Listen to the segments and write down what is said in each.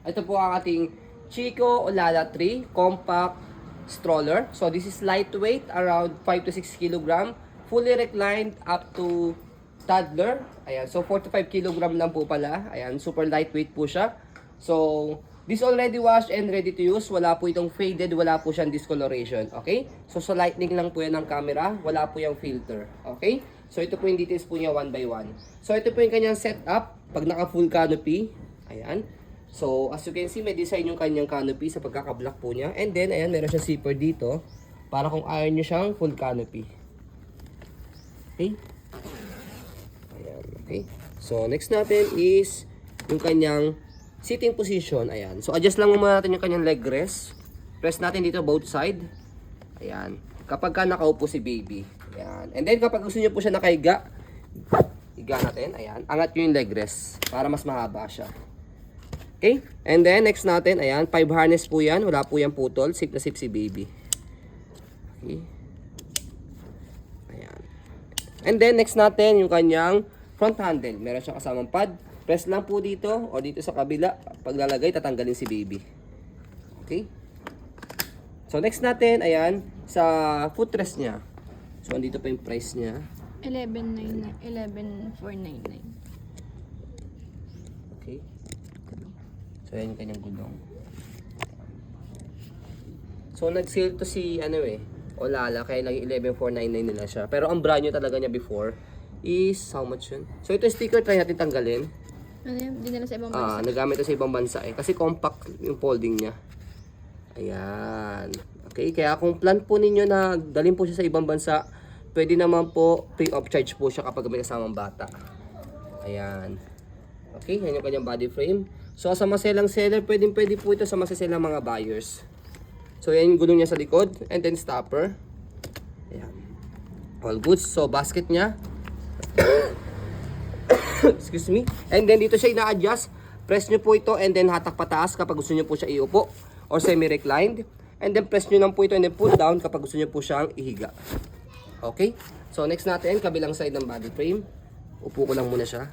Ito po ang ating Chico Olala 3 compact stroller. So this is lightweight, around 5 to 6 kg, fully reclined up to toddler. Ayan, so 4 to 5 kg lang po pala. Ayan, super lightweight po siya. So this already washed and ready to use. Wala po itong faded, wala po siyang discoloration. Okay? So sa lightning lang po yan ng camera. Wala po yung filter. Okay? So ito po yung details po niya one by one. So ito po yung kanyang setup. Pag naka full canopy. Ayan. So as you can see, may design yung kanyang canopy sa pagkaka-block po niya. And then, ayan, meron siyang zipper dito. Para kung ayaw nyo siyang full canopy. Okay? Ayan. Okay? So next natin is yung kanyang sitting position, ayan. So, adjust lang muna natin yung kanyang leg rest. Press natin dito both side. Ayan. Kapag ka nakaupo si baby. Ayan. And then, kapag gusto niyo po siya nakahiga, higa natin. Ayan. Angat nyo yung leg rest para mas mahaba siya. Okay? And then, next natin, ayan. 5 harness po yan. Wala po yan putol. Sip na sip si baby. Okay? Ayan. And then, next natin, yung kanyang front handle. Meron siyang kasamang pad. Press lang po dito o dito sa kabila. Paglalagay, tatanggalin si baby. Okay? So, next natin, ayan, sa footrest niya. So, andito pa yung price niya. 11,499. Okay? So, ayan yung kanyang gulong. So, nag-sale to si, Olala, kaya lang 11,499 nila siya. Pero ang brand new talaga niya before is, how much yun? So, ito sticker, try natin tanggalin. Ano yan? Dinala sa ibang bansa. Nagamit ito sa ibang bansa eh. Kasi compact yung folding niya. Ayan. Okay, kaya kung plan po ninyo na dalhin po siya sa ibang bansa, pwede naman po free of charge po siya kapag may kasamang bata. Ayan. Okay, yan yung kanyang body frame. So sa maselang seller, pwede po ito sa maseselang mga buyers. So yan yung gulong niya sa likod. And then stopper. Ayan. All goods. So basket niya. Excuse me. And then dito siya ina-adjust. Press nyo po ito and then hatak pataas kapag gusto nyo po siya iupo or semi-reclined. And then press nyo lang po ito and then pull down kapag gusto nyo po siyang ihiga. Okay? So next natin, kabilang side ng body frame. Upo ko lang muna siya.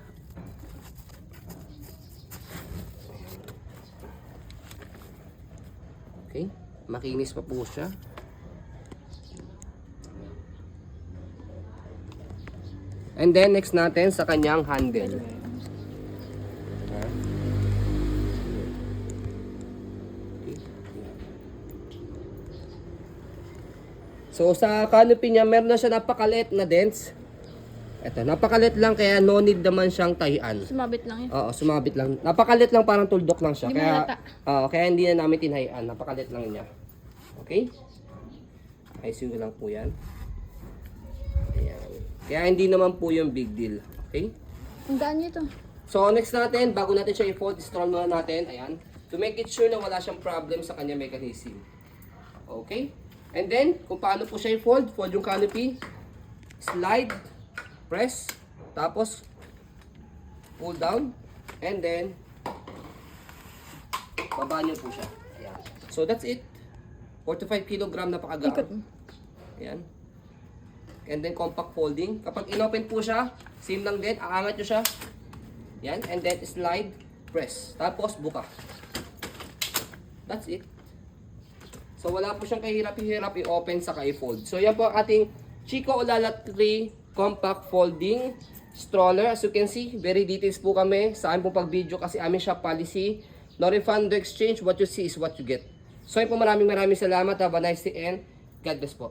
Okay? Makinis pa po siya. And then next natin sa kanyang handle. So sa canopy niya, meron na siya napakalit na dents. Ito, napakalit lang kaya no need naman siyang tahian. Sumabit lang yun. Oo, sumabit lang. Napakalit lang, parang tuldok lang siya. Hindi Kaya, mahalata. kaya hindi na namin tinhayan. Napakalit lang niya. Okay? Ayusin ko lang po yan. Ayan. Kaya hindi naman po yung big deal. Okay? Ang gaan niyo ito. So next natin, bago natin siya i-fold, install muna natin. Ayan. To make it sure na wala siyang problem sa kanya mechanism. Okay? And then, kung paano po siya i-fold, fold yung canopy, slide, press, tapos pull down, and then baba niyo po siya. Ayan. So that's it. 4 to 5 kg na Ikot pakagaan. mo. Ayan. And then compact folding. Kapag inopen po siya, same lang din, aangat nyo siya. Yan, and then slide, press. Tapos buka. That's it. So wala po siyang kahirap-hirap i-open sa i-fold. So yan po ang ating Chico Olala 3 compact folding stroller. As you can see, very details po kami sa aming pong pag-video kasi aming shop policy. No refund, no exchange. What you see is what you get. So yun po, maraming salamat. Have a nice day and God bless po.